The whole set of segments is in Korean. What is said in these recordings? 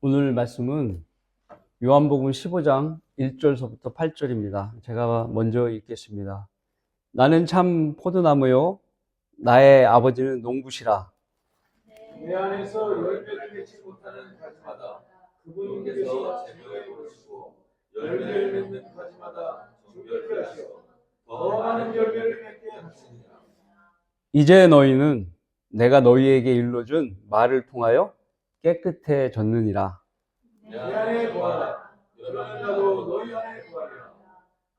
오늘 말씀은 요한복음 15장 1절서부터 8절입니다. 제가 먼저 읽겠습니다. 나는 참 포도나무요 나의 아버지는 농부시라. 내 안에서 열매를 맺지 못하는 가지마다 그분께서 제거해 버리시고 열매를 맺는 가지마다 정결케 하시어 더 많은 열매를 맺게 하시니라. 이제 너희는 내가 너희에게 일러준 말을 통하여 깨끗해졌느니라. 내 안에 거하라. 너는 나도 너희 안에 거하리라.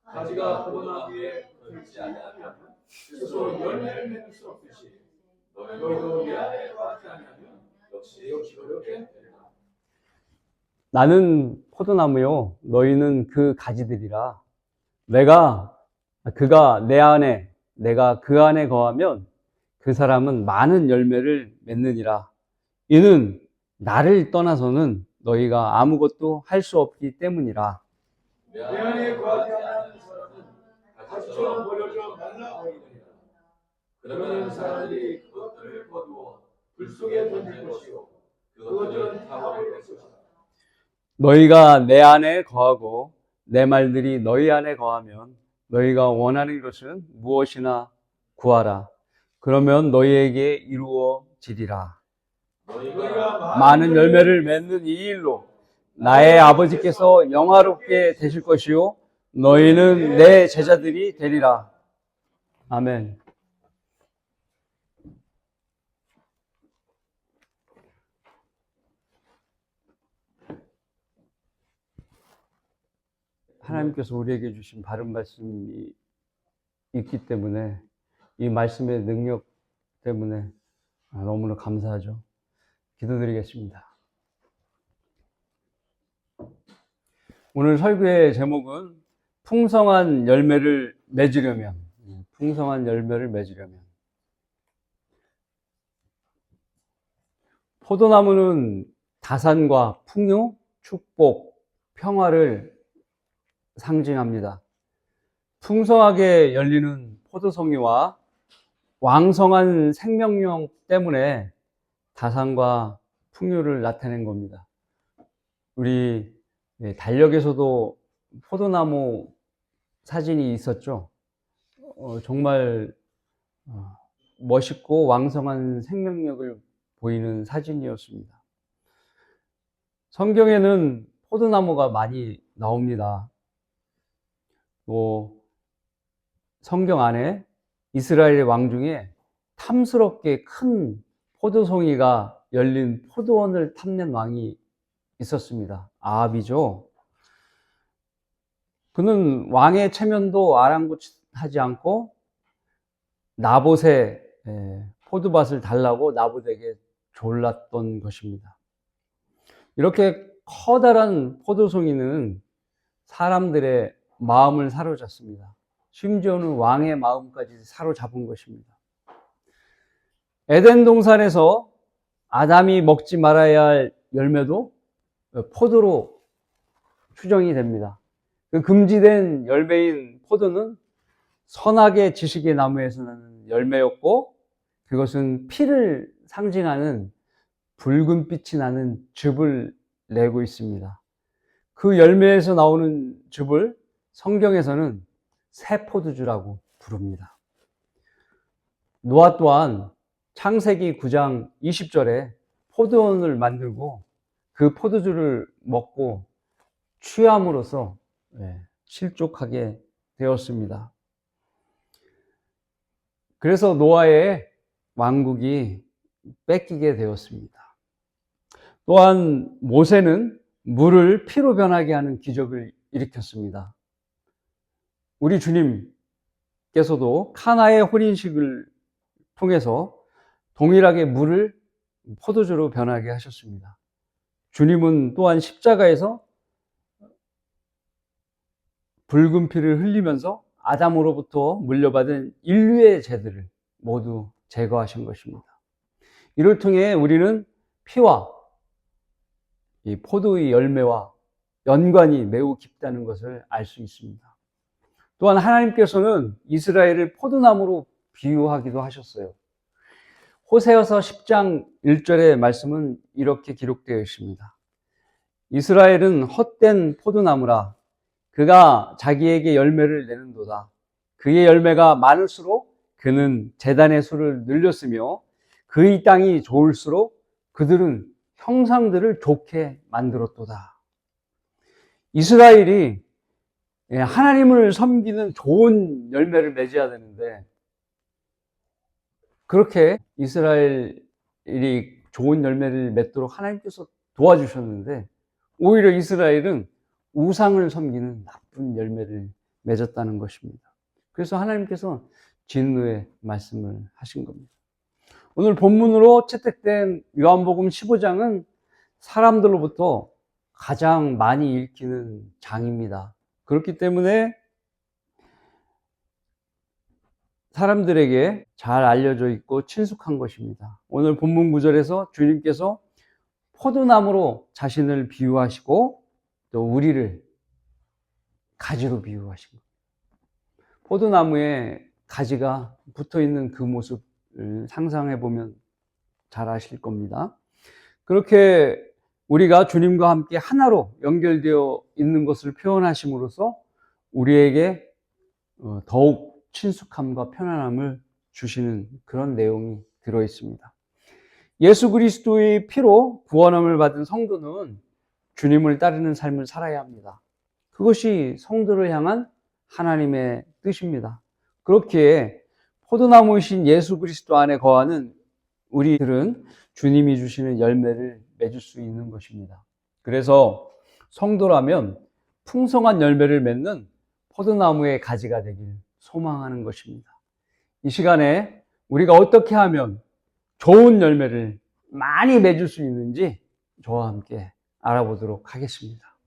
가지가 포도나무에 걸리지 아니하면 스스로 열매를 맺을 수 없듯이 너희도 내 안에 거하지 아니하면 역시 그렇게 되리라. 나는 포도나무요 너희는 그 가지들이라. 그가 내 안에 내가 그 안에 거하면 그 사람은 많은 열매를 맺느니라. 이는 나를 떠나서는 너희가 아무것도 할 수 없기 때문이라. 내 안에 거하지 않는 사람은 가지처럼 버려져 말라 버리느니라. 그러면 사람들이 그것들을 거두어 불 속에 던질 것이요 그것들은 타버릴 것이라. 너희가 내 안에 거하고 내 말들이 너희 안에 거하면 너희가 원하는 것은 무엇이나 구하라. 그러면 너희에게 이루어지리라. 너희가 많은 열매를 맺는 이 일로 나의 아버지께서 영화롭게 되실 것이요 너희는 내 제자들이 되리라. 아멘. 하나님께서 우리에게 주신 바른 말씀이 있기 때문에 이 말씀의 능력 때문에 너무나 감사하죠. 기도드리겠습니다. 오늘 설교의 제목은 풍성한 열매를 맺으려면, 포도나무는 다산과 풍요, 축복, 평화를 상징합니다. 풍성하게 열리는 포도송이와 왕성한 생명력 때문에 다산과 풍요를 나타낸 겁니다. 우리 달력에서도 포도나무 사진이 있었죠. 정말 멋있고 왕성한 생명력을 보이는 사진이었습니다. 성경에는 포도나무가 많이 나옵니다. 또 성경 안에 이스라엘 왕 중에 탐스럽게 큰 포도송이가 열린 포도원을 탐낸 왕이 있었습니다. 아합이죠. 그는 왕의 체면도 아랑곳하지 않고 나봇의 포도밭을 달라고 나봇에게 졸랐던 것입니다. 이렇게 커다란 포도송이는 사람들의 마음을 사로잡습니다. 심지어는 왕의 마음까지 사로잡은 것입니다. 에덴 동산에서 아담이 먹지 말아야 할 열매도 포도로 추정이 됩니다. 그 금지된 열매인 포도는 선악의 지식의 나무에서 나는 열매였고 그것은 피를 상징하는 붉은 빛이 나는 즙을 내고 있습니다. 그 열매에서 나오는 즙을 성경에서는 새 포도주라고 부릅니다. 노아 또한 창세기 9장 20절에 포도원을 만들고 그 포도주를 먹고 취함으로써 실족하게 되었습니다. 그래서 노아의 왕국이 뺏기게 되었습니다. 또한 모세는 물을 피로 변하게 하는 기적을 일으켰습니다. 우리 주님께서도 카나의 혼인식을 통해서 동일하게 물을 포도주로 변하게 하셨습니다. 주님은 또한 십자가에서 붉은 피를 흘리면서 아담으로부터 물려받은 인류의 죄들을 모두 제거하신 것입니다. 이를 통해 우리는 피와 이 포도의 열매와 연관이 매우 깊다는 것을 알 수 있습니다. 또한 하나님께서는 이스라엘을 포도나무로 비유하기도 하셨어요. 호세아서 10장 1절의 말씀은 이렇게 기록되어 있습니다. 이스라엘은 헛된 포도나무라. 그가 자기에게 열매를 내는도다. 그의 열매가 많을수록 그는 제단의 수를 늘렸으며 그의 땅이 좋을수록 그들은 형상들을 좋게 만들었도다. 이스라엘이 하나님을 섬기는 좋은 열매를 맺어야 되는데, 그렇게 이스라엘이 좋은 열매를 맺도록 하나님께서 도와주셨는데, 오히려 이스라엘은 우상을 섬기는 나쁜 열매를 맺었다는 것입니다. 그래서 하나님께서 진노의 말씀을 하신 겁니다. 오늘 본문으로 채택된 요한복음 15장은 사람들로부터 가장 많이 읽히는 장입니다. 그렇기 때문에 사람들에게 잘 알려져 있고 친숙한 것입니다. 오늘 본문 구절에서 주님께서 포도나무로 자신을 비유하시고 또 우리를 가지로 비유하신 겁니다. 포도나무에 가지가 붙어 있는 그 모습을 상상해 보면 잘 아실 겁니다. 그렇게 우리가 주님과 함께 하나로 연결되어 있는 것을 표현하심으로써 우리에게 더욱 친숙함과 편안함을 주시는 그런 내용이 들어 있습니다. 예수 그리스도의 피로 구원함을 받은 성도는 주님을 따르는 삶을 살아야 합니다. 그것이 성도를 향한 하나님의 뜻입니다. 그렇기에 포도나무이신 예수 그리스도 안에 거하는 우리들은 주님이 주시는 열매를 맺을 수 있는 것입니다. 그래서 성도라면 풍성한 열매를 맺는 포도나무의 가지가 되길 소망하는 것입니다. 이 시간에 우리가 어떻게 하면 좋은 열매를 많이 맺을 수 있는지 저와 함께 알아보도록 하겠습니다.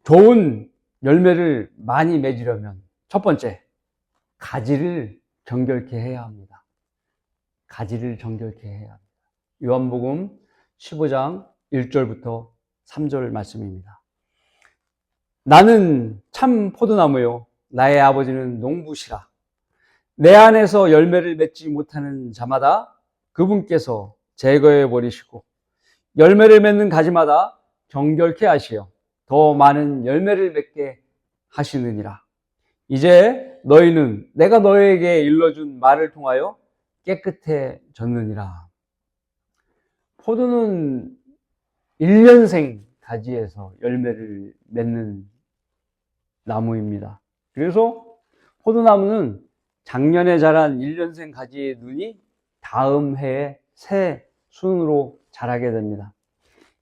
좋은 열매를 많이 맺으려면 첫 번째, 가지를 정결케 해야 합니다. 가지를 정결케 해야 합니다. 요한복음 15장 1절부터 3절 말씀입니다. 나는 참 포도나무요 나의 아버지는 농부시라. 내 안에서 열매를 맺지 못하는 자마다 그분께서 제거해 버리시고 열매를 맺는 가지마다 정결케 하시어 더 많은 열매를 맺게 하시느니라. 이제 너희는 내가 너희에게 일러준 말을 통하여 깨끗해졌느니라. 포도는 1년생 가지에서 열매를 맺는 나무입니다. 그래서 포도나무는 작년에 자란 1년생 가지의 눈이 다음 해에 새 순으로 자라게 됩니다.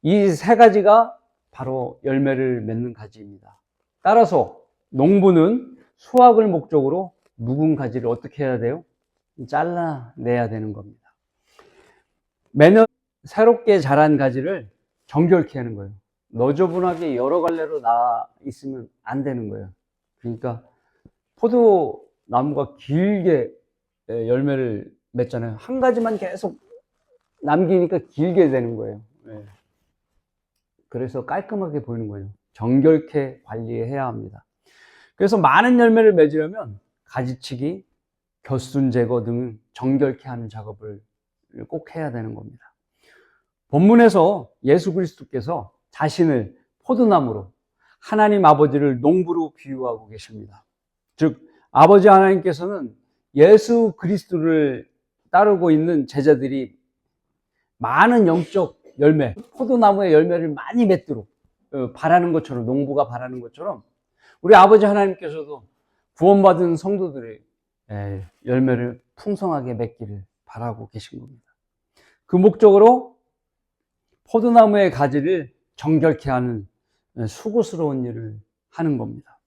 이 새 가지가 바로 열매를 맺는 가지입니다. 따라서 농부는 수확을 목적으로 묵은 가지를 어떻게 해야 돼요? 잘라내야 되는 겁니다. 매년 새롭게 자란 가지를 정결케 하는 거예요. 너저분하게 여러 갈래로 나 있으면 안 되는 거예요. 그러니까 포도나무가 길게 열매를 맺잖아요. 한 가지만 계속 남기니까 길게 되는 거예요. 그래서 깔끔하게 보이는 거예요. 정결케 관리해야 합니다. 그래서 많은 열매를 맺으려면 가지치기, 겨순 제거 등 정결케 하는 작업을 꼭 해야 되는 겁니다. 본문에서 예수 그리스도께서 자신을 포도나무로 하나님 아버지를 농부로 비유하고 계십니다. 즉 아버지 하나님께서는 예수 그리스도를 따르고 있는 제자들이 많은 영적 열매, 포도나무의 열매를 많이 맺도록 바라는 것처럼, 농부가 바라는 것처럼 우리 아버지 하나님께서도 구원받은 성도들의 열매를 풍성하게 맺기를 바라고 계신 겁니다. 그 목적으로 포도나무의 가지를 정결케 하는 수고스러운 일을 하는 겁니다.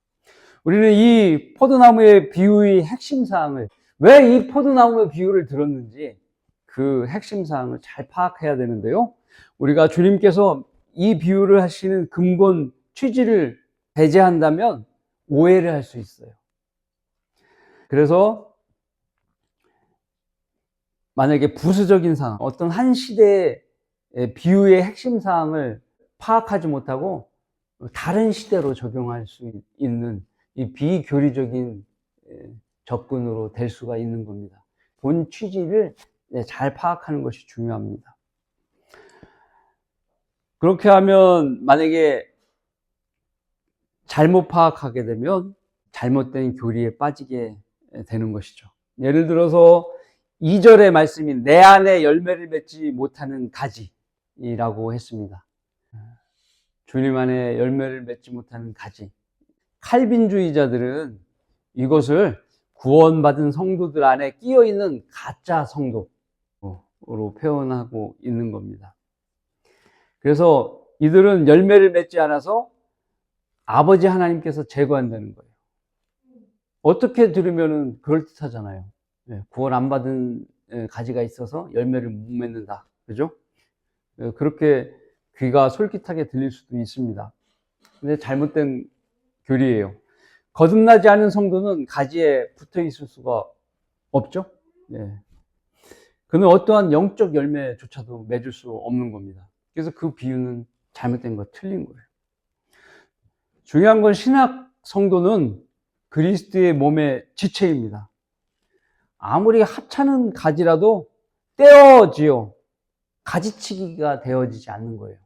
우리는 이 포도나무의 비유의 핵심 사항을, 왜 이 포도나무의 비유를 들었는지 그 핵심 사항을 잘 파악해야 되는데요. 우리가 주님께서 이 비유를 하시는 근본 취지를 배제한다면 오해를 할 수 있어요. 그래서 만약에 부수적인 상황, 어떤 한 시대의 비유의 핵심 사항을 파악하지 못하고 다른 시대로 적용할 수 있는 이 비교리적인 접근으로 될 수가 있는 겁니다. 본 취지를 잘 파악하는 것이 중요합니다. 그렇게 하면 만약에 잘못 파악하게 되면 잘못된 교리에 빠지게 되는 것이죠. 예를 들어서 2절의 말씀이 내 안에 열매를 맺지 못하는 가지라고 했습니다. 주님 안에 열매를 맺지 못하는 가지. 칼빈주의자들은 이것을 구원받은 성도들 안에 끼어있는 가짜 성도로 표현하고 있는 겁니다. 그래서 이들은 열매를 맺지 않아서 아버지 하나님께서 제거한다는 거예요. 어떻게 들으면 그럴듯하잖아요. 구원 안 받은 가지가 있어서 열매를 못 맺는다. 그죠? 그렇게 귀가 솔깃하게 들릴 수도 있습니다. 근데 잘못된 교리예요. 거듭나지 않은 성도는 가지에 붙어 있을 수가 없죠. 그는 어떠한 영적 열매조차도 맺을 수 없는 겁니다. 그래서 그 비유는 잘못된 거, 틀린 거예요. 중요한 건 신학 성도는 그리스도의 몸의 지체입니다. 아무리 하찮은 가지라도 떼어지요. 가지치기가 되어지지 않는 거예요.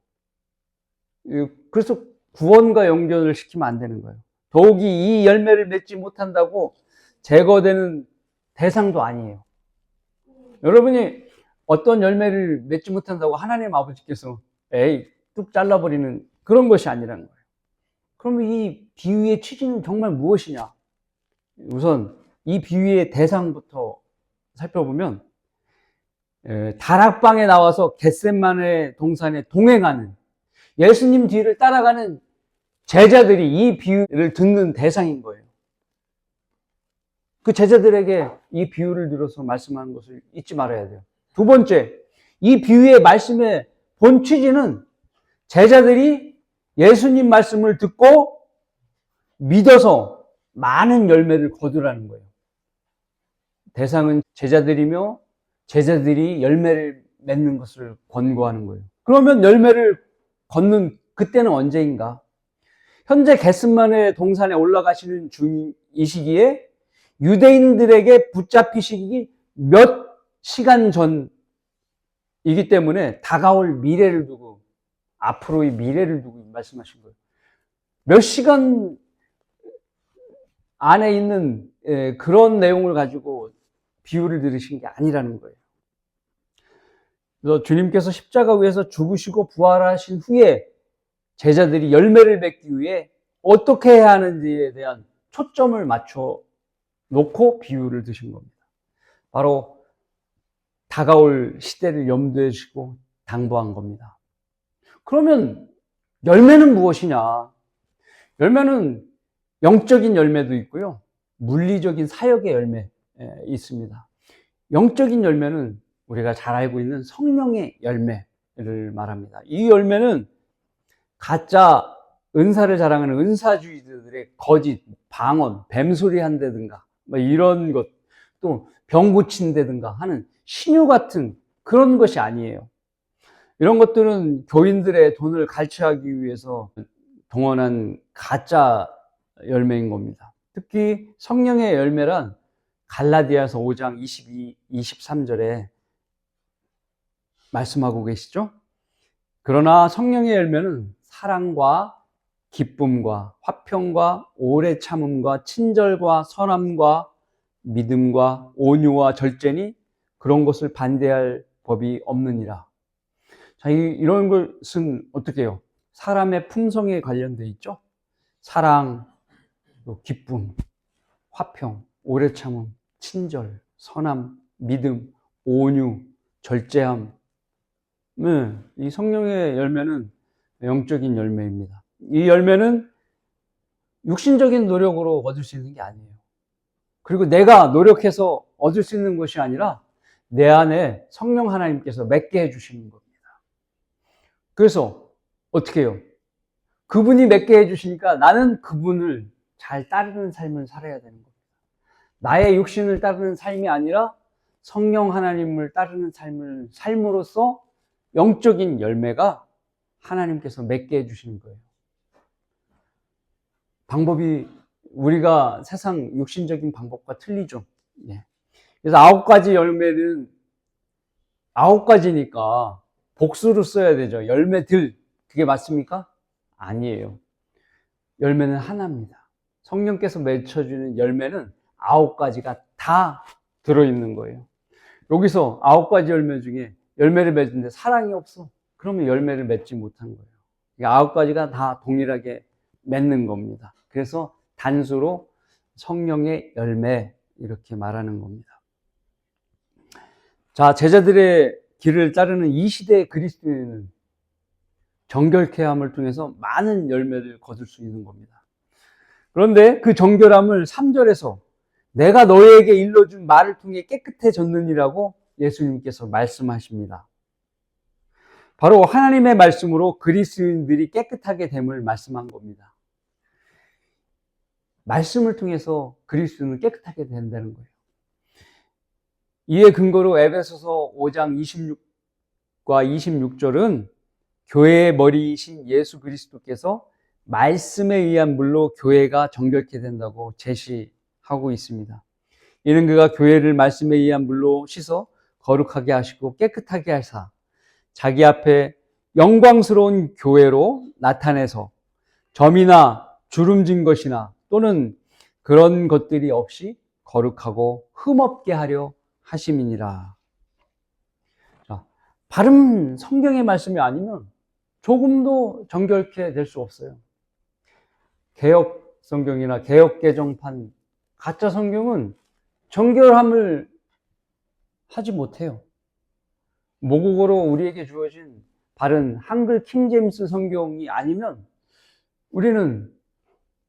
그래서 구원과 연결을 시키면 안 되는 거예요. 더욱이 이 열매를 맺지 못한다고 제거되는 대상도 아니에요. 여러분이 어떤 열매를 맺지 못한다고 하나님 아버지께서 뚝 잘라버리는 그런 것이 아니라는 거예요. 그러면 이 비유의 취지는 정말 무엇이냐? 우선 이 비유의 대상부터 살펴보면 다락방에 나와서 겟세마네 동산에 동행하는 예수님 뒤를 따라가는 제자들이 이 비유를 듣는 대상인 거예요. 그 제자들에게 이 비유를 들어서 말씀하는 것을 잊지 말아야 돼요. 두 번째, 이 비유의 말씀의 본 취지는 제자들이 예수님 말씀을 듣고 믿어서 많은 열매를 거두라는 거예요. 대상은 제자들이며 제자들이 열매를 맺는 것을 권고하는 거예요. 그러면 열매를 걷는 그때는 언제인가? 현재 겟세마네 동산에 올라가시는 이 시기에 유대인들에게 붙잡히시기 몇 시간 전이기 때문에 다가올 미래를 두고, 앞으로의 미래를 두고 말씀하신 거예요. 몇 시간 안에 있는 그런 내용을 가지고 비유를 들으신 게 아니라는 거예요. 그래서 주님께서 십자가 위에서 죽으시고 부활하신 후에 제자들이 열매를 맺기 위해 어떻게 해야 하는지에 대한 초점을 맞춰 놓고 비유를 드신 겁니다. 바로 다가올 시대를 염두에 두시고 당부한 겁니다. 그러면 열매는 무엇이냐? 열매는 영적인 열매도 있고요. 물리적인 사역의 열매 있습니다. 영적인 열매는 우리가 잘 알고 있는 성령의 열매를 말합니다. 이 열매는 가짜 은사를 자랑하는 은사주의자들의 거짓, 방언, 뱀소리 한다든가 이런 것, 또 병 고친다든가 하는 신유 같은 그런 것이 아니에요. 이런 것들은 교인들의 돈을 갈취하기 위해서 동원한 가짜 열매인 겁니다. 특히 성령의 열매란 갈라디아서 5장 22, 23절에 말씀하고 계시죠? 그러나 성령의 열매는 사랑과 기쁨과 화평과 오래 참음과 친절과 선함과 믿음과 온유와 절제니 그런 것을 반대할 법이 없느니라. 자, 이런 것은 어떻게 해요? 사람의 품성에 관련되어 있죠? 사랑, 기쁨, 화평, 오래 참음, 친절, 선함, 믿음, 온유, 절제함. 이 성령의 열매는 영적인 열매입니다. 이 열매는 육신적인 노력으로 얻을 수 있는 게 아니에요. 그리고 내가 노력해서 얻을 수 있는 것이 아니라 내 안에 성령 하나님께서 맺게 해주시는 겁니다. 그래서 어떻게 해요? 그분이 맺게 해주시니까 나는 그분을 잘 따르는 삶을 살아야 되는 겁니다. 나의 육신을 따르는 삶이 아니라 성령 하나님을 따르는 삶을 삶으로써 영적인 열매가 하나님께서 맺게 해주시는 거예요. 방법이 우리가 세상 육신적인 방법과 틀리죠. 그래서 9가지 열매는 9가지니까 복수로 써야 되죠. 열매들. 그게 맞습니까? 아니에요. 열매는 하나입니다. 성령께서 맺혀주는 열매는 9가지가 다 들어있는 거예요. 여기서 9가지 열매 중에 열매를 맺는데 사랑이 없어. 그러면 열매를 맺지 못한 거예요. 9가지가 다 동일하게 맺는 겁니다. 그래서 단수로 성령의 열매 이렇게 말하는 겁니다. 자, 제자들의 길을 따르는 이 시대의 그리스도인은 정결케 함을 통해서 많은 열매를 거둘 수 있는 겁니다. 그런데 그 정결함을 3절에서 내가 너희에게 일러준 말을 통해 깨끗해졌느니라고 예수님께서 말씀하십니다. 바로 하나님의 말씀으로 그리스도인들이 깨끗하게 됨을 말씀한 겁니다. 말씀을 통해서 그리스도는 깨끗하게 된다는 거예요. 이에 근거로 에베소서 5장 26과 26절은 교회의 머리이신 예수 그리스도께서 말씀에 의한 물로 교회가 정결케 된다고 제시하고 있습니다. 이는 그가 교회를 말씀에 의한 물로 씻어 거룩하게 하시고 깨끗하게 하사 자기 앞에 영광스러운 교회로 나타내서 점이나 주름진 것이나 또는 그런 것들이 없이 거룩하고 흠없게 하려 하심이니라. 자, 바른 성경의 말씀이 아니면 조금도 정결케 될 수 없어요. 개역 성경이나 개역 개정판 가짜 성경은 정결함을 하지 못해요. 모국어로 우리에게 주어진 바른 한글 킹제임스 성경이 아니면 우리는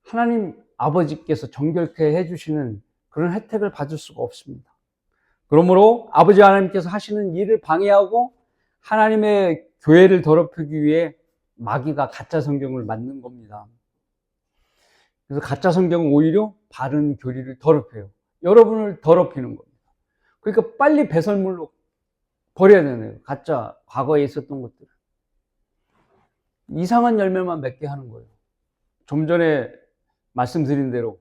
하나님 아버지께서 정결케 해주시는 그런 혜택을 받을 수가 없습니다. 그러므로 아버지 하나님께서 하시는 일을 방해하고 하나님의 교회를 더럽히기 위해 마귀가 가짜 성경을 만든 겁니다. 그래서 가짜 성경은 오히려 바른 교리를 더럽혀요. 여러분을 더럽히는 겁니다. 그러니까 빨리 배설물로 버려야 되네요. 가짜 과거에 있었던 것들을. 이상한 열매만 맺게 하는 거예요. 좀 전에 말씀드린 대로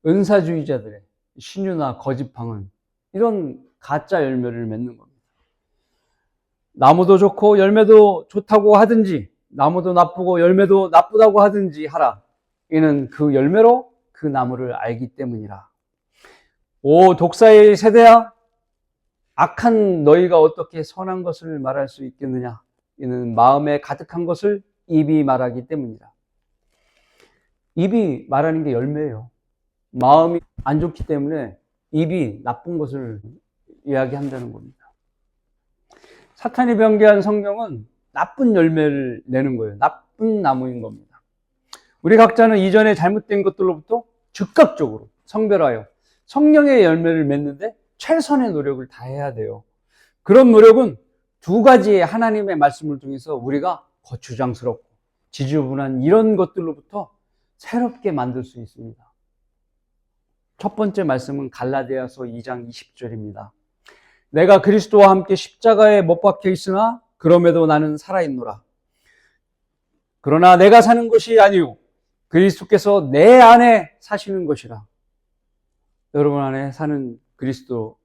은사주의자들의 신유나 거짓방은 이런 가짜 열매를 맺는 겁니다. 나무도 좋고 열매도 좋다고 하든지 나무도 나쁘고 열매도 나쁘다고 하든지 하라. 이는 그 열매로 그 나무를 알기 때문이라. 오 독사의 세대야, 악한 너희가 어떻게 선한 것을 말할 수 있겠느냐. 이는 마음에 가득한 것을 입이 말하기 때문이라. 입이 말하는 게 열매예요. 마음이 안 좋기 때문에 입이 나쁜 것을 이야기한다는 겁니다. 사탄이 변개한 성경은 나쁜 열매를 내는 거예요. 나쁜 나무인 겁니다. 우리 각자는 이전에 잘못된 것들로부터 즉각적으로 성별하여 성령의 열매를 맺는데 최선의 노력을 다해야 돼요. 그런 노력은 2가지의 하나님의 말씀을 통해서 우리가 거추장스럽고 지저분한 이런 것들로부터 새롭게 만들 수 있습니다. 첫 번째 말씀은 갈라디아서 2장 20절입니다. 내가 그리스도와 함께 십자가에 못 박혀 있으나 그럼에도 나는 살아있노라. 그러나 내가 사는 것이 아니요 그리스도께서 내 안에 사시는 것이라. 여러분 안에 사는 그리스도,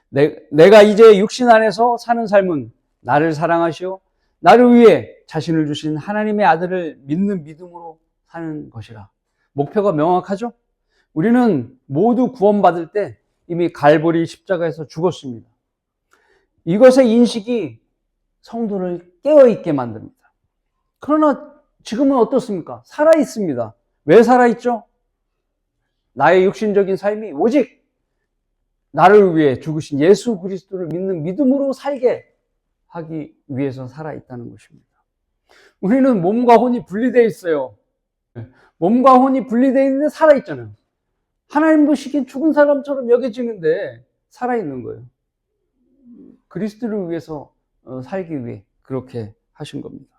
내가 이제 육신 안에서 사는 삶은 나를 사랑하시오 나를 위해 자신을 주신 하나님의 아들을 믿는 믿음으로 사는 것이라. 목표가 명확하죠? 우리는 모두 구원받을 때 이미 갈보리 십자가에서 죽었습니다. 이것의 인식이 성도를 깨어있게 만듭니다. 그러나 지금은 어떻습니까? 살아있습니다. 왜 살아있죠? 나의 육신적인 삶이 오직 나를 위해 죽으신 예수 그리스도를 믿는 믿음으로 살게 하기 위해서 살아있다는 것입니다. 우리는 몸과 혼이 분리되어 있어요. 몸과 혼이 분리되어 있는데 살아있잖아요. 하나님 보시기엔 죽은 사람처럼 여겨지는데 살아있는 거예요. 그리스도를 위해서 살기 위해 그렇게 하신 겁니다.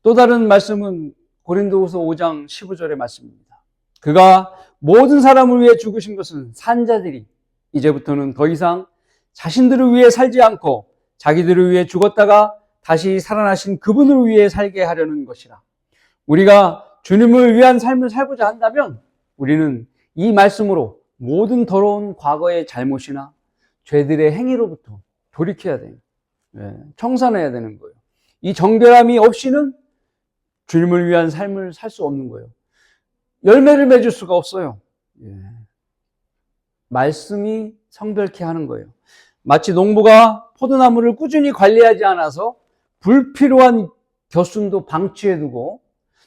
또 다른 말씀은 고린도후서 5장 15절의 말씀입니다. 그가 모든 사람을 위해 죽으신 것은 산자들이 이제부터는 더 이상 자신들을 위해 살지 않고 자기들을 위해 죽었다가 다시 살아나신 그분을 위해 살게 하려는 것이라. 우리가 주님을 위한 삶을 살고자 한다면 우리는 이 말씀으로 모든 더러운 과거의 잘못이나 죄들의 행위로부터 돌이켜야 돼요. 청산해야 되는 거예요. 이 정결함이 없이는 주님을 위한 삶을 살 수 없는 거예요. 열매를 맺을 수가 없어요. 예. 말씀이 성별케 하는 거예요. 마치 농부가 포도나무를 꾸준히 관리하지 않아서 불필요한 겨순도 방치해두고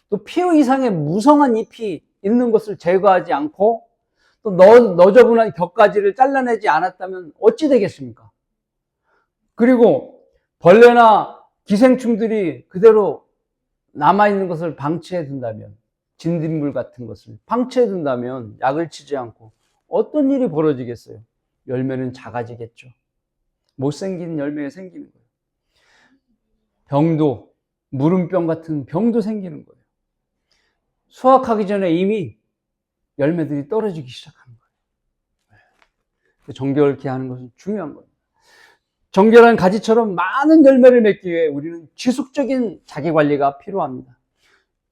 또 필요 이상의 무성한 잎이 있는 것을 제거하지 않고 또 너저분한 격가지를 잘라내지 않았다면 어찌 되겠습니까? 그리고 벌레나 기생충들이 그대로 남아있는 것을 방치해 둔다면, 진딧물 같은 것을 방치해 둔다면 약을 치지 않고 어떤 일이 벌어지겠어요? 열매는 작아지겠죠. 못생긴 열매가 생기는 거예요. 병도, 무름병 같은 병도 생기는 거예요. 수확하기 전에 이미 열매들이 떨어지기 시작하는 거예요. 정결케 하는 것은 중요한 거예요. 정결한 가지처럼 많은 열매를 맺기 위해 우리는 지속적인 자기관리가 필요합니다.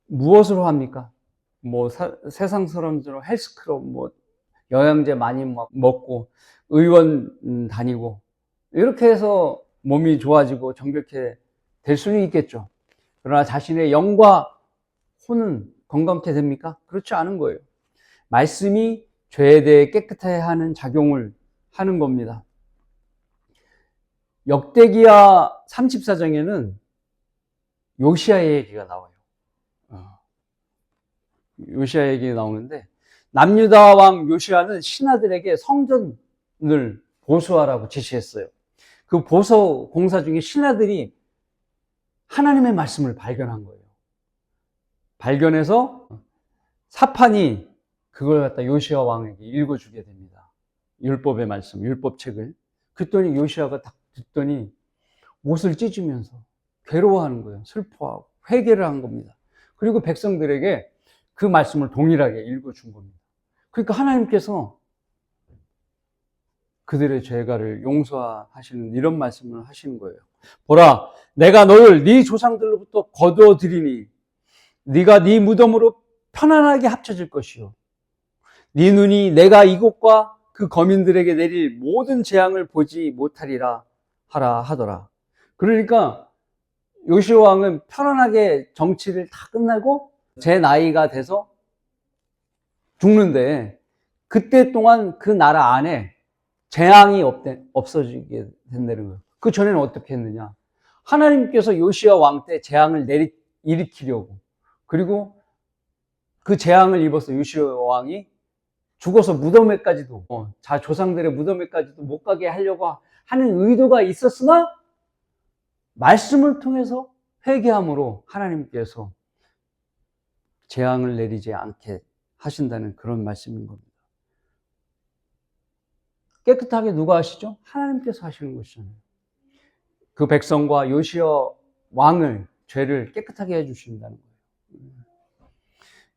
무엇으로 합니까? 세상 사람들은 헬스클럽, 영양제 많이 먹고, 의원 다니고, 이렇게 해서 몸이 좋아지고 정결케 될 수는 있겠죠. 그러나 자신의 영과 혼은 건강케 됩니까? 그렇지 않은 거예요. 말씀이 죄에 대해 깨끗하게 하는 작용을 하는 겁니다. 역대기야 34장에는 요시아의 얘기가 나와요. 요시아 얘기가 나오는데, 남유다 왕 요시아는 신하들에게 성전을 보수하라고 지시했어요. 그 보수 공사 중에 신하들이 하나님의 말씀을 발견한 거예요. 발견해서 사판이 그걸 갖다 요시아 왕에게 읽어주게 됩니다. 율법의 말씀, 율법책을. 그랬더니 요시아가 딱 듣더니 옷을 찢으면서 괴로워하는 거예요. 슬퍼하고 회개를 한 겁니다. 그리고 백성들에게 그 말씀을 동일하게 읽어준 겁니다. 그러니까 하나님께서 그들의 죄가를 용서하시는 이런 말씀을 하시는 거예요. 보라, 내가 너를 네 조상들로부터 거두어들이니 네가 네 무덤으로 편안하게 합쳐질 것이요, 네 눈이 내가 이곳과 그 거민들에게 내릴 모든 재앙을 보지 못하리라 하라 하더라. 그러니까 요시아 왕은 편안하게 정치를 다 끝나고 제 나이가 돼서 죽는데, 그때 동안 그 나라 안에 재앙이 없어지게 된다는 거예요. 그 전에는 어떻게 했느냐? 하나님께서 요시아 왕 때 재앙을 일으키려고, 그리고 그 재앙을 입어서 요시아 왕이 죽어서 무덤에까지도, 조상들의 무덤에까지도 못 가게 하려고 하는 의도가 있었으나 말씀을 통해서 회개함으로 하나님께서 재앙을 내리지 않게 하신다는 그런 말씀인 겁니다. 깨끗하게 누가 하시죠? 하나님께서 하시는 것이잖아요. 그 백성과 요시아 왕을, 죄를 깨끗하게 해주신다는 거예요.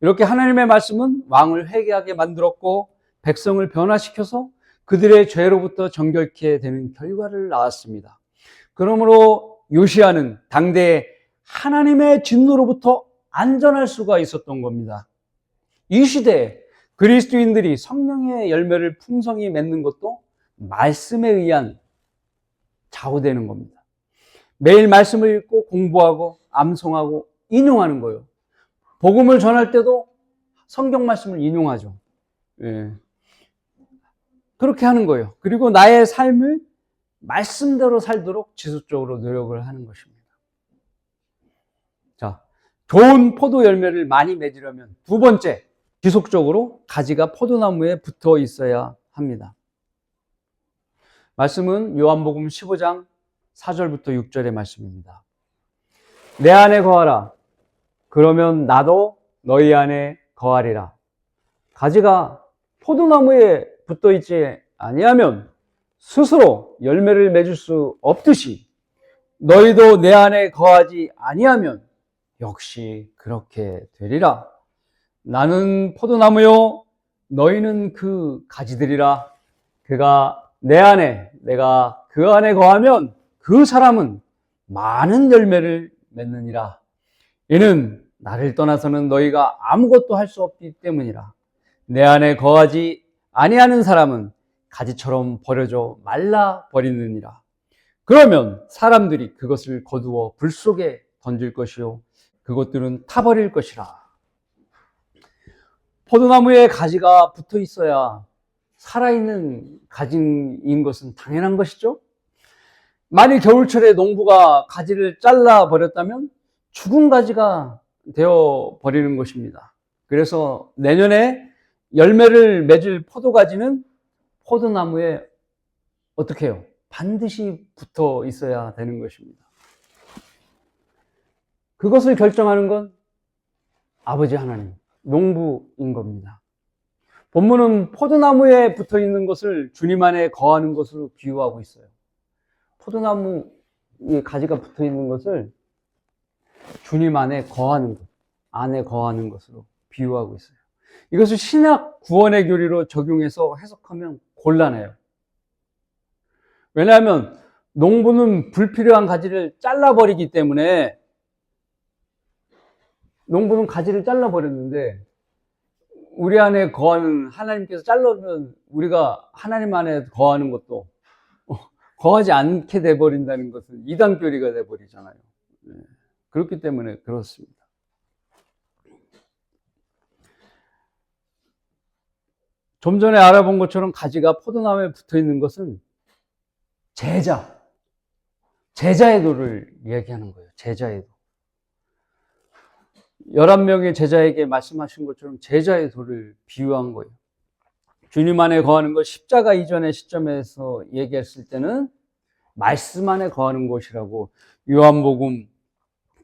이렇게 하나님의 말씀은 왕을 회개하게 만들었고 백성을 변화시켜서 그들의 죄로부터 정결케 되는 결과를 낳았습니다. 그러므로 요시아는 당대에 하나님의 진노로부터 안전할 수가 있었던 겁니다. 이 시대에 그리스도인들이 성령의 열매를 풍성히 맺는 것도 말씀에 의한 좌우되는 겁니다. 매일 말씀을 읽고 공부하고 암송하고 인용하는 거예요. 복음을 전할 때도 성경 말씀을 인용하죠. 예. 그렇게 하는 거예요. 그리고 나의 삶을 말씀대로 살도록 지속적으로 노력을 하는 것입니다. 자, 좋은 포도 열매를 많이 맺으려면 두 번째, 지속적으로 가지가 포도나무에 붙어 있어야 합니다. 말씀은 요한복음 15장 4절부터 6절의 말씀입니다. 내 안에 거하라. 그러면 나도 너희 안에 거하리라. 가지가 포도나무에 붙어 있지 아니하면 스스로 열매를 맺을 수 없듯이 너희도 내 안에 거하지 아니하면 역시 그렇게 되리라. 나는 포도나무요, 너희는 그 가지들이라. 그가 내 안에, 내가 그 안에 거하면 그 사람은 많은 열매를 맺느니라. 이는 나를 떠나서는 너희가 아무것도 할 수 없기 때문이라. 내 안에 거하지 아니하는 사람은 가지처럼 버려져 말라 버리느니라. 그러면 사람들이 그것을 거두어 불 속에 던질 것이요 그것들은 타버릴 것이라. 포도나무에 가지가 붙어 있어야 살아있는 가지인 것은 당연한 것이죠. 만일 겨울철에 농부가 가지를 잘라버렸다면 죽은 가지가 되어버리는 것입니다. 그래서 내년에 열매를 맺을 포도가지는 포도나무에 어떻게 해요? 반드시 붙어 있어야 되는 것입니다. 그것을 결정하는 건 아버지 하나님, 농부인 겁니다. 본문은 포도나무에 붙어 있는 것을 주님 안에 거하는 것으로 비유하고 있어요. 포도나무에 가지가 붙어 있는 것을 주님 안에 거하는 것, 안에 거하는 것으로 비유하고 있어요. 이것을 신약 구원의 교리로 적용해서 해석하면 곤란해요. 왜냐하면 농부는 불필요한 가지를 잘라버리기 때문에 농부는 가지를 잘라버렸는데 우리 안에 거하는 하나님께서 잘라면 우리가 하나님 안에 거하는 것도 거하지 않게 돼버린다는 것은 이단교리가 돼버리잖아요. 그렇기 때문에 그렇습니다. 좀 전에 알아본 것처럼 가지가 포도나무에 붙어 있는 것은 제자의 도를 이야기하는 거예요. 제자의 도. 11명의 제자에게 말씀하신 것처럼 제자의 도를 비유한 거예요. 주님 안에 거하는 것, 십자가 이전의 시점에서 얘기했을 때는 말씀 안에 거하는 것이라고 요한복음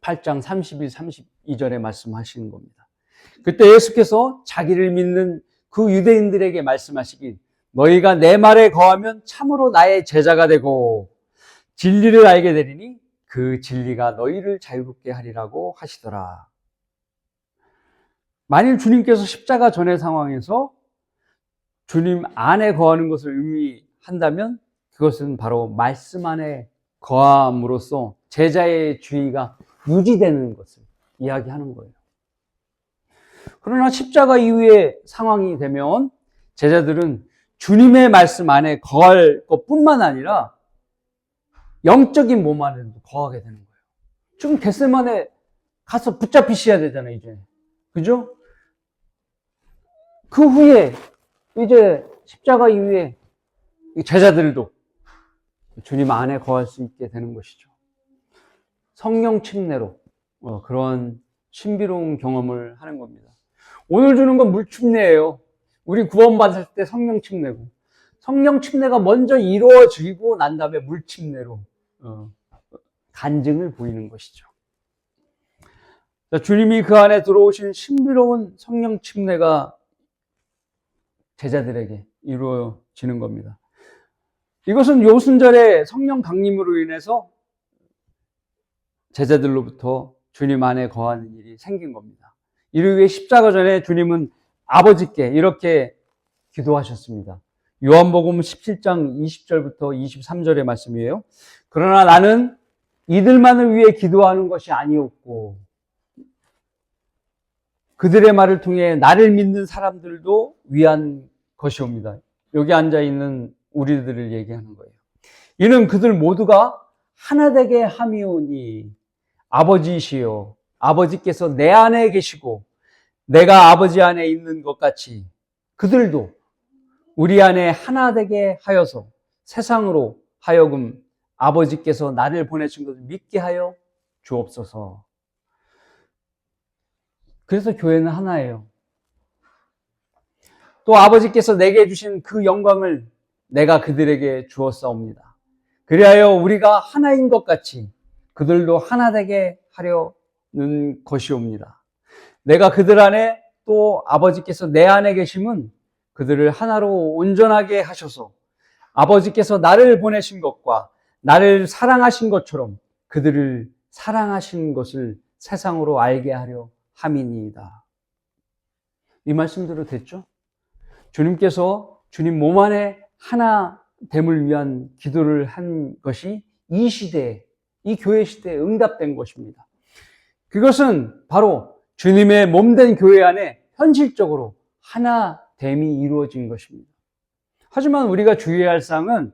8장 31, 32절에 말씀하시는 겁니다. 그때 예수께서 자기를 믿는 그 유대인들에게 말씀하시길 너희가 내 말에 거하면 참으로 나의 제자가 되고 진리를 알게 되리니 그 진리가 너희를 자유롭게 하리라고 하시더라. 만일 주님께서 십자가 전의 상황에서 주님 안에 거하는 것을 의미한다면 그것은 바로 말씀 안에 거함으로써 제자의 주의가 유지되는 것을 이야기하는 거예요. 그러나 십자가 이후의 상황이 되면 제자들은 주님의 말씀 안에 거할 것뿐만 아니라 영적인 몸 안에도 거하게 되는 거예요. 지금 겟세마네 가서 붙잡히셔야 되잖아요, 이제. 그죠? 그 후에 이제 십자가 이후에 제자들도 주님 안에 거할 수 있게 되는 것이죠. 성령 침례로 그런 신비로운 경험을 하는 겁니다. 오늘 주는 건 물 침례예요. 우리 구원받을 때 성령 침례고 성령 침례가 먼저 이루어지고 난 다음에 물 침례로 간증을 보이는 것이죠. 주님이 그 안에 들어오신 신비로운 성령 침례가 제자들에게 이루어지는 겁니다. 이것은 요순절의 성령 강림으로 인해서 제자들로부터 주님 안에 거하는 일이 생긴 겁니다. 이를 위해 십자가 전에 주님은 아버지께 이렇게 기도하셨습니다. 요한복음 17장 20절부터 23절의 말씀이에요. 그러나 나는 이들만을 위해 기도하는 것이 아니었고 그들의 말을 통해 나를 믿는 사람들도 위한 것이옵니다. 여기 앉아있는 우리들을 얘기하는 거예요. 이는 그들 모두가 하나 되게 함이오니 아버지이시여 아버지께서 내 안에 계시고 내가 아버지 안에 있는 것 같이 그들도 우리 안에 하나 되게 하여서 세상으로 하여금 아버지께서 나를 보내신 것을 믿게 하여 주옵소서. 그래서 교회는 하나예요. 또 아버지께서 내게 주신 그 영광을 내가 그들에게 주었사옵니다. 그리하여 우리가 하나인 것 같이 그들도 하나 되게 하려는 것이옵니다. 내가 그들 안에 또 아버지께서 내 안에 계심은 그들을 하나로 온전하게 하셔서 아버지께서 나를 보내신 것과 나를 사랑하신 것처럼 그들을 사랑하신 것을 세상으로 알게 하려 함이니이다. 이 말씀대로 됐죠? 주님께서 주님 몸 안에 하나됨을 위한 기도를 한 것이 이 시대에, 이 교회 시대에 응답된 것입니다. 그것은 바로 주님의 몸된 교회 안에 현실적으로 하나됨이 이루어진 것입니다. 하지만 우리가 주의해야 할 사항은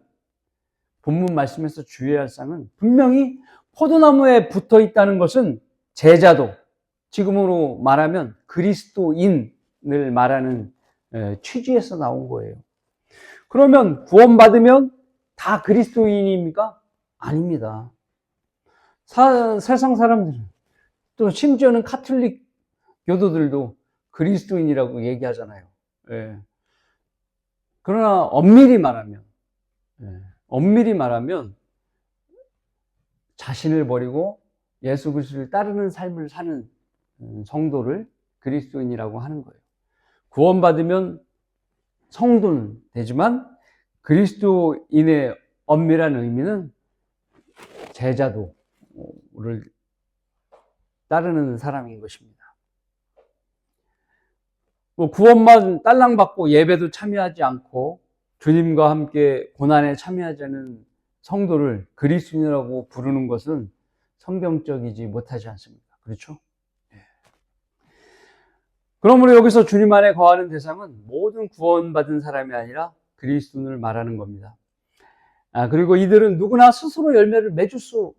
본문 말씀에서 주의해야 할 사항은 분명히 포도나무에 붙어 있다는 것은 제자도, 지금으로 말하면 그리스도인을 말하는 취지에서 나온 거예요. 그러면 구원받으면 다 그리스도인입니까? 아닙니다. 세상 사람들은, 또 심지어는 카톨릭 교도들도 그리스도인이라고 얘기하잖아요. 예. 그러나 엄밀히 말하면 자신을 버리고 예수 그리스도를 따르는 삶을 사는 성도를 그리스도인이라고 하는 거예요. 구원받으면 성도는 되지만 그리스도인의 엄밀한 의미는 제자도를 따르는 사람인 것입니다. 구원만 딸랑받고 예배도 참여하지 않고 주님과 함께 고난에 참여하지 않은 성도를 그리스도인이라고 부르는 것은 성경적이지 못하지 않습니까? 그렇죠? 그러므로 여기서 주님 안에 거하는 대상은 모든 구원받은 사람이 아니라 그리스도인을 말하는 겁니다. 그리고 이들은 누구나 스스로 열매를 맺을 수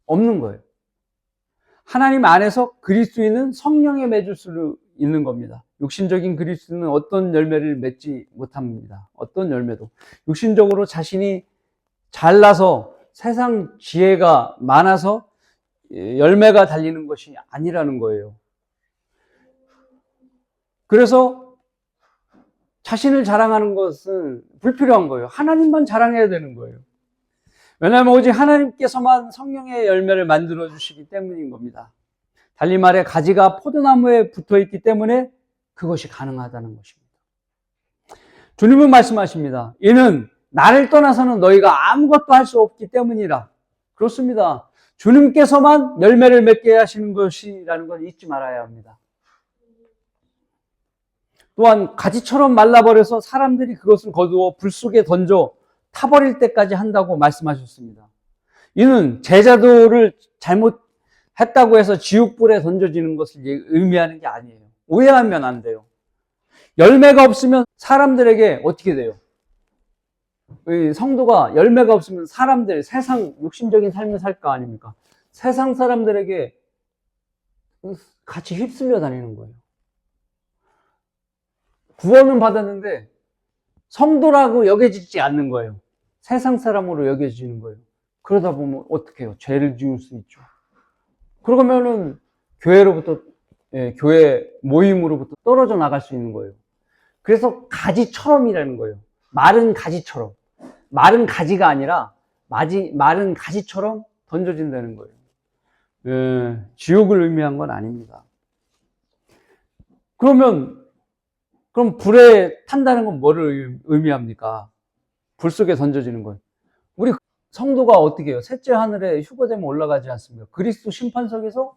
없는 거예요. 하나님 안에서 그리스도인은 성령에 맺을 수 있는 겁니다. 육신적인 그리스도인은 어떤 열매를 맺지 못합니다. 어떤 열매도. 육신적으로 자신이 잘나서 세상 지혜가 많아서 열매가 달리는 것이 아니라는 거예요. 그래서 자신을 자랑하는 것은 불필요한 거예요. 하나님만 자랑해야 되는 거예요. 왜냐하면 오직 하나님께서만 성령의 열매를 만들어 주시기 때문인 겁니다. 달리 말해 가지가 포도나무에 붙어 있기 때문에 그것이 가능하다는 것입니다. 주님은 말씀하십니다. 이는 나를 떠나서는 너희가 아무것도 할 수 없기 때문이라. 그렇습니다. 주님께서만 열매를 맺게 하시는 것이라는 걸 잊지 말아야 합니다. 또한 가지처럼 말라버려서 사람들이 그것을 거두어 불 속에 던져 타버릴 때까지 한다고 말씀하셨습니다. 이는 제자도를 잘못했다고 해서 지옥불에 던져지는 것을 의미하는 게 아니에요. 오해하면 안 돼요. 열매가 없으면 사람들에게 어떻게 돼요? 성도가 열매가 없으면 사람들, 세상 육신적인 삶을 살 거 아닙니까? 세상 사람들에게 같이 휩쓸려 다니는 거예요. 구원은 받았는데 성도라고 여겨지지 않는 거예요. 세상 사람으로 여겨지는 거예요. 그러다 보면 어떻게 해요? 죄를 지을 수 있죠. 그러면은 교회 모임으로부터 떨어져 나갈 수 있는 거예요. 그래서 가지처럼이라는 거예요. 마른 가지처럼. 마른 가지가 아니라 마른 가지처럼 던져진다는 거예요. 지옥을 의미한 건 아닙니다. 그럼 불에 탄다는 건 뭐를 의미합니까? 불 속에 던져지는 거예요. 우리 성도가 어떻게 해요? 셋째 하늘에 휴거되면 올라가지 않습니까? 그리스도 심판석에서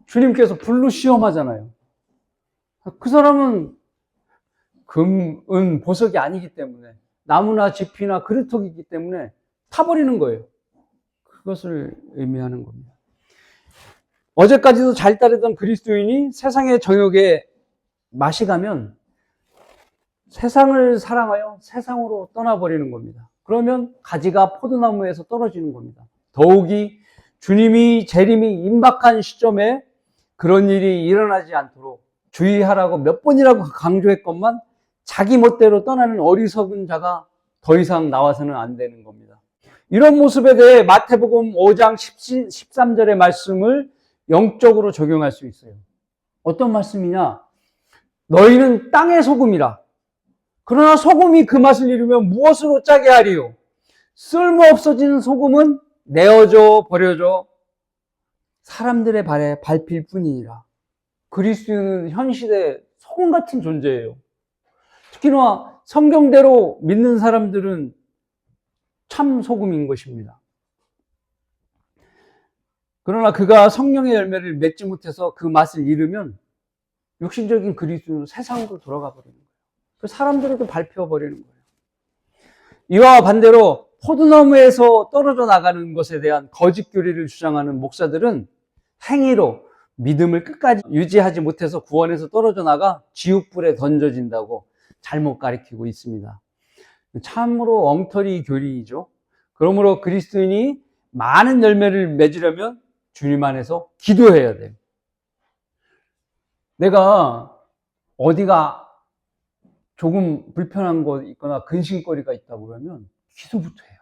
주님께서 불로 시험하잖아요. 그 사람은 금, 은, 보석이 아니기 때문에 나무나 지피나 그릇턱이기 때문에 타버리는 거예요. 그것을 의미하는 겁니다. 어제까지도 잘 따르던 그리스도인이 세상의 정욕에 맛이 가면 세상을 사랑하여 세상으로 떠나버리는 겁니다. 그러면 가지가 포도나무에서 떨어지는 겁니다. 더욱이 주님이 재림이 임박한 시점에 그런 일이 일어나지 않도록 주의하라고 몇 번이라고 강조했건만 자기 멋대로 떠나는 어리석은 자가 더 이상 나와서는 안 되는 겁니다. 이런 모습에 대해 마태복음 5장 13절의 말씀을 영적으로 적용할 수 있어요. 어떤 말씀이냐? 너희는 땅의 소금이라. 그러나 소금이 그 맛을 잃으면 무엇으로 짜게 하리요? 쓸모없어진 소금은 내어져 버려져 사람들의 발에 밟힐 뿐이니라. 그리스도는 현 시대에 소금 같은 존재예요. 특히나 성경대로 믿는 사람들은 참 소금인 것입니다. 그러나 그가 성령의 열매를 맺지 못해서 그 맛을 잃으면 육신적인 그리스도는 세상으로 돌아가 버리는 거예요. 그 사람들에게 밟혀버리는 거예요. 이와 반대로 포도나무에서 떨어져 나가는 것에 대한 거짓 교리를 주장하는 목사들은 행위로 믿음을 끝까지 유지하지 못해서 구원에서 떨어져 나가 지옥불에 던져진다고 잘못 가르치고 있습니다. 참으로 엉터리 교리이죠. 그러므로 그리스도인이 많은 열매를 맺으려면 주님 안에서 기도해야 돼요. 내가 어디가 조금 불편한 거 있거나 근심거리가 있다고 그러면 기도부터 해요.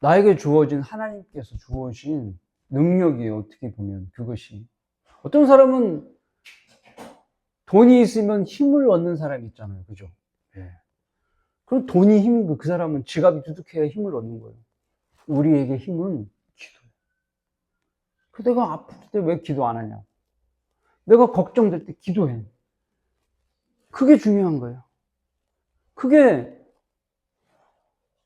나에게 주어진 하나님께서 주어진 능력이에요. 어떻게 보면 그것이. 어떤 사람은 돈이 있으면 힘을 얻는 사람이 있잖아요. 그죠? 예. 그럼 돈이 힘이고 그 사람은 지갑이 두둑해야 힘을 얻는 거예요. 우리에게 힘은 기도예요. 그 내가 아플 때 왜 기도 안 하냐? 내가 걱정될 때 기도해. 그게 중요한 거예요. 그게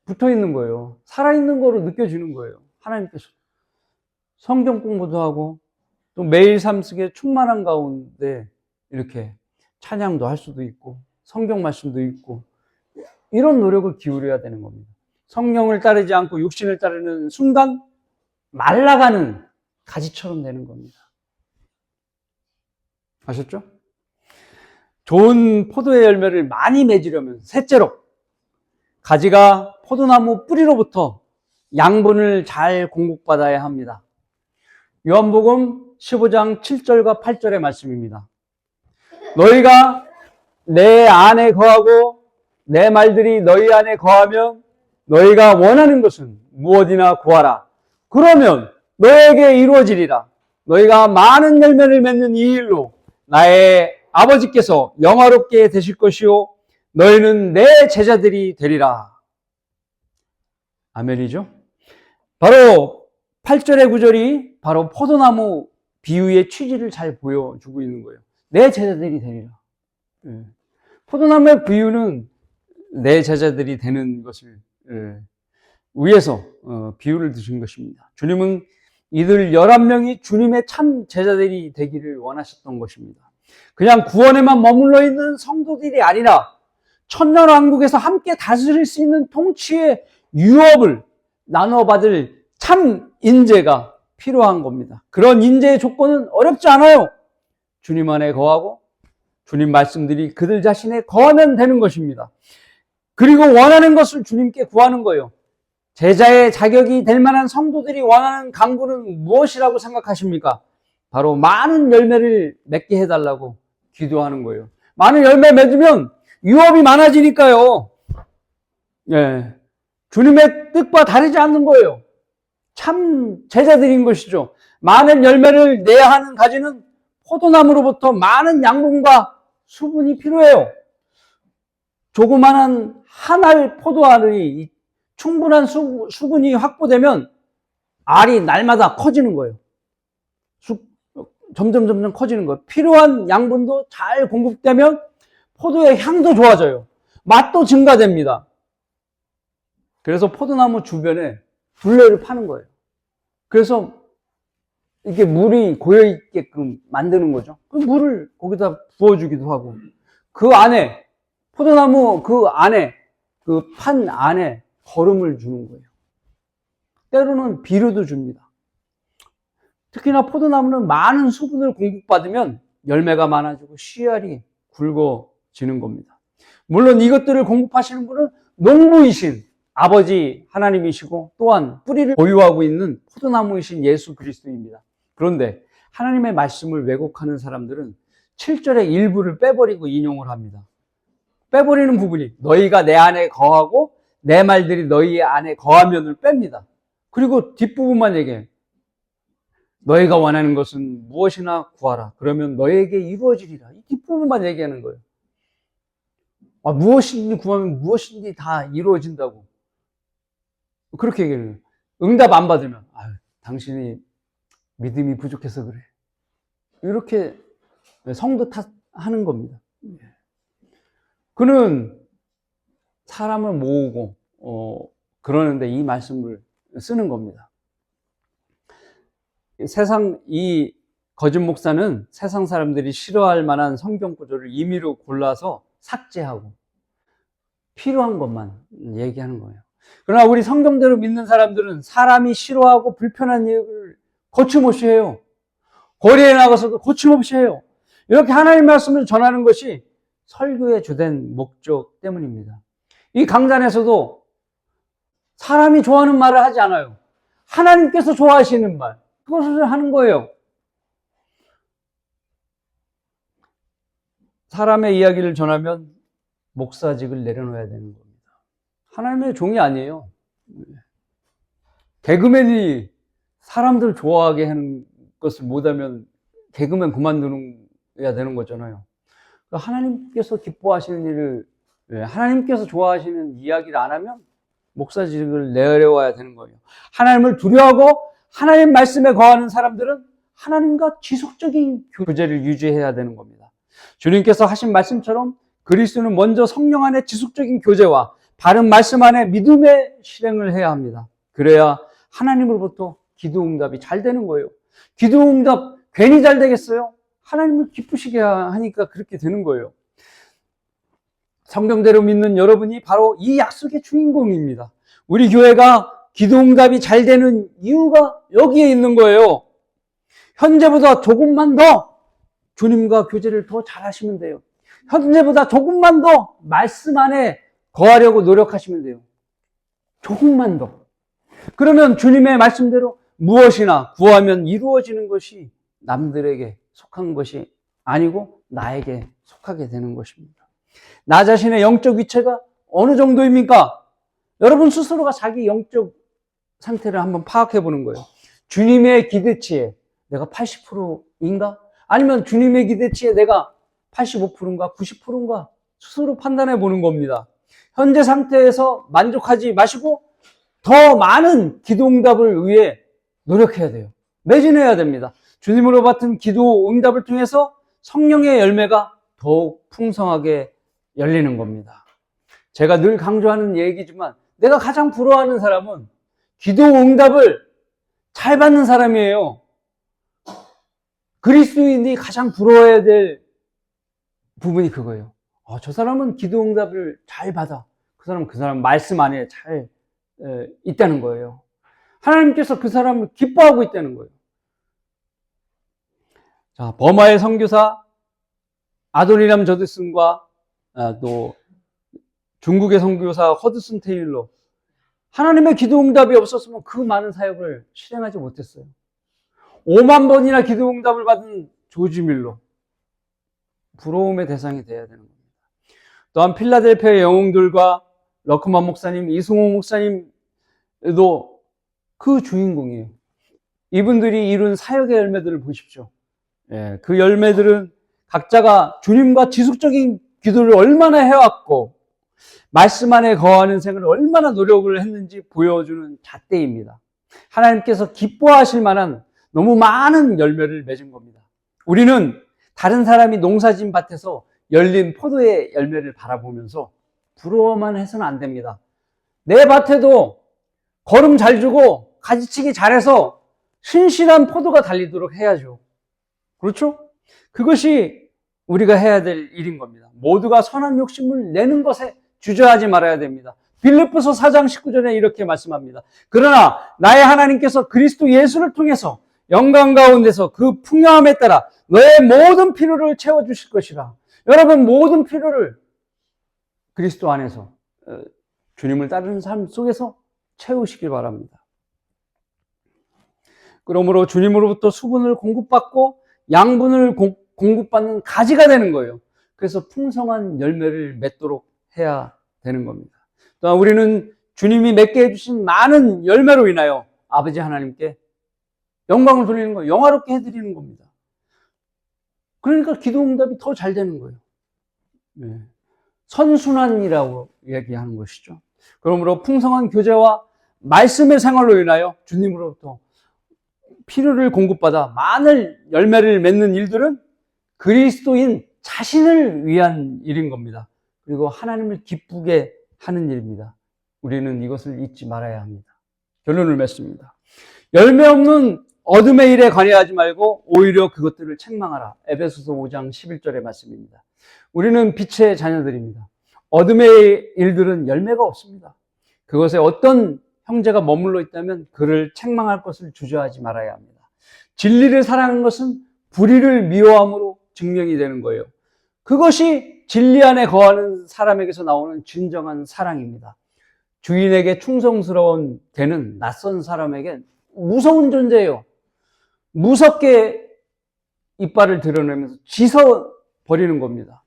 붙어 있는 거예요. 살아있는 거로 느껴지는 거예요. 하나님께서. 성경 공부도 하고, 또 매일 삶 속에 충만한 가운데 이렇게 찬양도 할 수도 있고, 성경 말씀도 있고, 이런 노력을 기울여야 되는 겁니다. 성령을 따르지 않고 육신을 따르는 순간 말라가는 가지처럼 되는 겁니다. 아셨죠? 좋은 포도의 열매를 많이 맺으려면 셋째로 가지가 포도나무 뿌리로부터 양분을 잘 공급받아야 합니다. 요한복음 15장 7절과 8절의 말씀입니다. 너희가 내 안에 거하고 내 말들이 너희 안에 거하면 너희가 원하는 것은 무엇이나 구하라. 그러면 너에게 이루어지리라. 너희가 많은 열매를 맺는 이 일로 나의 아버지께서 영화롭게 되실 것이요 너희는 내 제자들이 되리라. 아멘이죠? 바로 8절의 구절이 바로 포도나무 비유의 취지를 잘 보여주고 있는 거예요. 내 제자들이 되리라. 포도나무의 비유는 내 제자들이 되는 것을 위해서 비유를 드신 것입니다. 주님은 이들 11명이 주님의 참 제자들이 되기를 원하셨던 것입니다. 그냥 구원에만 머물러 있는 성도들이 아니라 천년왕국에서 함께 다스릴 수 있는 통치의 유업을 나눠받을 참 인재가 필요한 겁니다. 그런 인재의 조건은 어렵지 않아요. 주님 안에 거하고 주님 말씀들이 그들 자신에 거하면 되는 것입니다. 그리고 원하는 것을 주님께 구하는 거예요. 제자의 자격이 될 만한 성도들이 원하는 간구는 무엇이라고 생각하십니까? 바로 많은 열매를 맺게 해달라고 기도하는 거예요. 많은 열매 맺으면 유업이 많아지니까요. 예. 주님의 뜻과 다르지 않는 거예요. 참 제자들인 것이죠. 많은 열매를 내야 하는 가지는 포도나무로부터 많은 양분과 수분이 필요해요. 조그마한 한 알 포도알이 충분한 수분이 확보되면 알이 날마다 커지는 거예요. 점점 커지는 거예요. 필요한 양분도 잘 공급되면 포도의 향도 좋아져요. 맛도 증가됩니다. 그래서 포도나무 주변에 둘레를 파는 거예요. 그래서 이렇게 물이 고여있게끔 만드는 거죠. 그 물을 거기다 부어주기도 하고, 그 안에, 포도나무 그 안에, 그 판 안에 거름을 주는 거예요. 때로는 비료도 줍니다. 특히나 포도나무는 많은 수분을 공급받으면 열매가 많아지고 씨알이 굵어지는 겁니다. 물론 이것들을 공급하시는 분은 농부이신 아버지 하나님이시고 또한 뿌리를 보유하고 있는 포도나무이신 예수 그리스도입니다. 그런데 하나님의 말씀을 왜곡하는 사람들은 7절의 일부를 빼버리고 인용을 합니다. 빼버리는 부분이 너희가 내 안에 거하고 내 말들이 너희 안에 거하면을 뺍니다. 그리고 뒷부분만 얘기해요. 너희가 원하는 것은 무엇이나 구하라. 그러면 너희에게 이루어지리라. 이 뒷부분만 얘기하는 거예요. 무엇이든지 구하면 무엇이든지 다 이루어진다고. 그렇게 얘기해요. 응답 안 받으면 당신이 믿음이 부족해서 그래. 이렇게 성도 탓하는 겁니다. 그는 사람을 모으고 그러는데 이 말씀을 쓰는 겁니다. 이 거짓 목사는 세상 사람들이 싫어할 만한 성경 구절을 임의로 골라서 삭제하고 필요한 것만 얘기하는 거예요. 그러나 우리 성경대로 믿는 사람들은 사람이 싫어하고 불편한 일을 거침없이 해요. 거리에 나가서도 거침없이 해요. 이렇게 하나님 말씀을 전하는 것이 설교의 주된 목적 때문입니다. 이 강단에서도 사람이 좋아하는 말을 하지 않아요. 하나님께서 좋아하시는 말, 그것을 하는 거예요. 사람의 이야기를 전하면 목사직을 내려놓아야 되는 겁니다. 하나님의 종이 아니에요. 개그맨이 사람들 좋아하게 하는 것을 못하면 개그맨 그만둬야 되는 거잖아요. 하나님께서 기뻐하시는 일을, 하나님께서 좋아하시는 이야기를 안 하면 목사직을 내려와야 되는 거예요. 하나님을 두려워하고 하나님 말씀에 거하는 사람들은 하나님과 지속적인 교제를 유지해야 되는 겁니다. 주님께서 하신 말씀처럼 그리스도는 먼저 성령 안에 지속적인 교제와 바른 말씀 안에 믿음의 실행을 해야 합니다. 그래야 하나님으로부터 기도 응답이 잘 되는 거예요. 기도 응답 괜히 잘 되겠어요? 하나님을 기쁘시게 하니까 그렇게 되는 거예요. 성경대로 믿는 여러분이 바로 이 약속의 주인공입니다. 우리 교회가 기도 응답이 잘 되는 이유가 여기에 있는 거예요. 현재보다 조금만 더 주님과 교제를 더 잘하시면 돼요. 현재보다 조금만 더 말씀 안에 거하려고 노력하시면 돼요. 조금만 더. 그러면 주님의 말씀대로 무엇이나 구하면 이루어지는 것이 남들에게 속한 것이 아니고 나에게 속하게 되는 것입니다. 나 자신의 영적 위치가 어느 정도입니까? 여러분 스스로가 자기 영적 상태를 한번 파악해 보는 거예요. 주님의 기대치에 내가 80%인가? 아니면 주님의 기대치에 내가 85%인가? 90%인가? 스스로 판단해 보는 겁니다. 현재 상태에서 만족하지 마시고 더 많은 기도 응답을 위해 노력해야 돼요. 매진해야 됩니다. 주님으로 받은 기도 응답을 통해서 성령의 열매가 더욱 풍성하게 열리는 겁니다. 제가 늘 강조하는 얘기지만 내가 가장 부러워하는 사람은 기도 응답을 잘 받는 사람이에요. 그리스도인이 가장 부러워해야 될 부분이 그거예요. 저 사람은 기도 응답을 잘 받아. 그 사람 말씀 안에 잘 있다는 거예요. 하나님께서 그 사람을 기뻐하고 있다는 거예요. 자, 버마의 선교사 아도니람 저드슨과 또 중국의 선교사 허드슨 테일러, 하나님의 기도 응답이 없었으면 그 많은 사역을 실행하지 못했어요. 5만 번이나 기도 응답을 받은 조지 밀러, 부러움의 대상이 돼야 되는 겁니다. 또한 필라델피아의 영웅들과 러크만 목사님, 이승호 목사님도 그 주인공이에요. 이분들이 이룬 사역의 열매들을 보십시오. 그 열매들은 각자가 주님과 지속적인 기도를 얼마나 해왔고 말씀 안에 거하는 생을 얼마나 노력을 했는지 보여주는 잣대입니다. 하나님께서 기뻐하실 만한 너무 많은 열매를 맺은 겁니다. 우리는 다른 사람이 농사진 밭에서 열린 포도의 열매를 바라보면서 부러워만 해서는 안 됩니다. 내 밭에도 거름 잘 주고 가지치기 잘해서 신실한 포도가 달리도록 해야죠. 그렇죠? 그것이 우리가 해야 될 일인 겁니다. 모두가 선한 욕심을 내는 것에 주저하지 말아야 됩니다. 빌립보서 4장 19절에 이렇게 말씀합니다. 그러나 나의 하나님께서 그리스도 예수를 통해서 영광 가운데서 그 풍요함에 따라 너의 모든 필요를 채워주실 것이라. 여러분 모든 필요를 그리스도 안에서 주님을 따르는 삶 속에서 채우시길 바랍니다. 그러므로 주님으로부터 수분을 공급받고 양분을 공급받는 가지가 되는 거예요. 그래서 풍성한 열매를 맺도록 해야 되는 겁니다. 또한 우리는 주님이 맺게 해주신 많은 열매로 인하여 아버지 하나님께 영광을 돌리는 거예요. 영화롭게 해드리는 겁니다. 그러니까 기도 응답이 더 잘 되는 거예요. 선순환이라고 얘기하는 것이죠. 그러므로 풍성한 교제와 말씀의 생활로 인하여 주님으로부터 필요를 공급받아 많은 열매를 맺는 일들은 그리스도인 자신을 위한 일인 겁니다. 그리고 하나님을 기쁘게 하는 일입니다. 우리는 이것을 잊지 말아야 합니다. 결론을 맺습니다. 열매 없는 어둠의 일에 관여하지 말고 오히려 그것들을 책망하라. 에베소서 5장 11절의 말씀입니다. 우리는 빛의 자녀들입니다. 어둠의 일들은 열매가 없습니다. 그것에 어떤 형제가 머물러 있다면 그를 책망할 것을 주저하지 말아야 합니다. 진리를 사랑하는 것은 불의를 미워함으로 증명이 되는 거예요. 그것이 진리 안에 거하는 사람에게서 나오는 진정한 사랑입니다. 주인에게 충성스러운 개는 낯선 사람에게 무서운 존재예요. 무섭게 이빨을 드러내면서 짖어버리는 겁니다.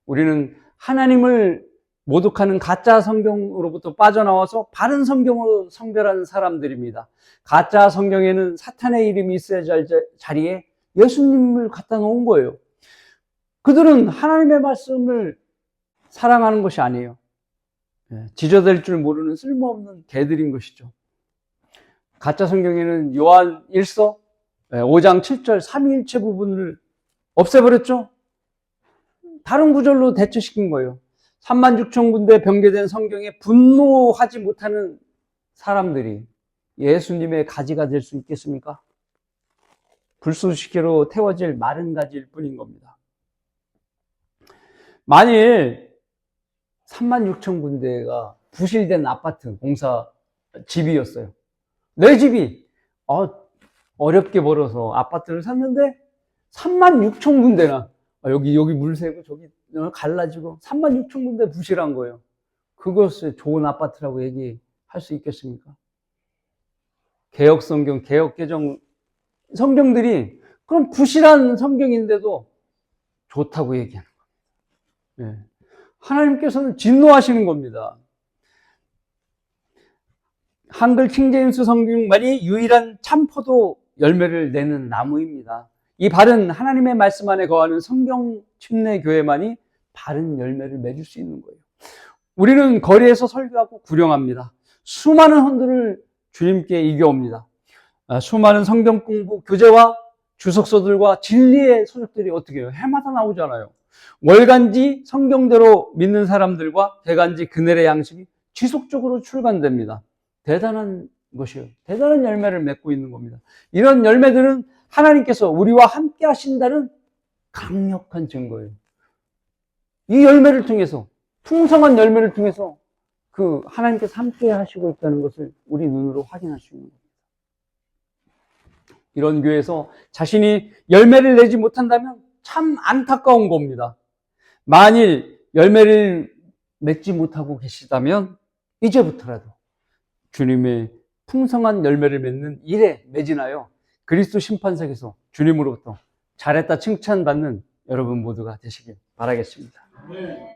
우리는 하나님을 모독하는 가짜 성경으로부터 빠져나와서 바른 성경으로 성별한 사람들입니다. 가짜 성경에는 사탄의 이름이 있어야 할 자리에 예수님을 갖다 놓은 거예요. 그들은 하나님의 말씀을 사랑하는 것이 아니에요. 지저댈 줄 모르는 쓸모없는 개들인 것이죠. 가짜 성경에는 요한 1서 5장 7절 삼위일체 부분을 없애버렸죠. 다른 구절로 대처시킨 거예요. 36,000군데 병개된 성경에 분노하지 못하는 사람들이 예수님의 가지가 될 수 있겠습니까? 불쏘시개로 태워질 마른 가지일 뿐인 겁니다. 만일 36,000군데가 부실된 아파트 공사 집이었어요. 내 집이 어렵게 벌어서 아파트를 샀는데 36,000군데나 여기 물 새고 저기 갈라지고 36,000군데 부실한 거예요. 그것을 좋은 아파트라고 얘기할 수 있겠습니까? 개역 성경, 개역 개정 성경들이 그럼 부실한 성경인데도 좋다고 얘기하는 겁니다. 하나님께서는 진노하시는 겁니다. 한글 킹제임스 성경만이 유일한 참포도 열매를 내는 나무입니다. 이 바른 하나님의 말씀 안에 거하는 성경 침례 교회만이 바른 열매를 맺을 수 있는 거예요. 우리는 거리에서 설교하고 구령합니다. 수많은 헌들을 주님께 이겨옵니다. 수많은 성경 공부 교재와 주석서들과 진리의 서적들이 어떻게 해요? 해마다 나오잖아요. 월간지 성경대로 믿는 사람들과 대간지 그늘의 양식이 지속적으로 출간됩니다. 대단한 것이에요. 대단한 열매를 맺고 있는 겁니다. 이런 열매들은 하나님께서 우리와 함께 하신다는 강력한 증거예요. 이 열매를 통해서, 풍성한 열매를 통해서 그 하나님께서 함께 하시고 있다는 것을 우리 눈으로 확인할 수 있는 겁니다. 이런 교회에서 자신이 열매를 내지 못한다면 참 안타까운 겁니다. 만일 열매를 맺지 못하고 계시다면 이제부터라도 주님의 풍성한 열매를 맺는 일에 매진하여 그리스도 심판석에서 주님으로부터 잘했다 칭찬받는 여러분 모두가 되시길 바라겠습니다. 네.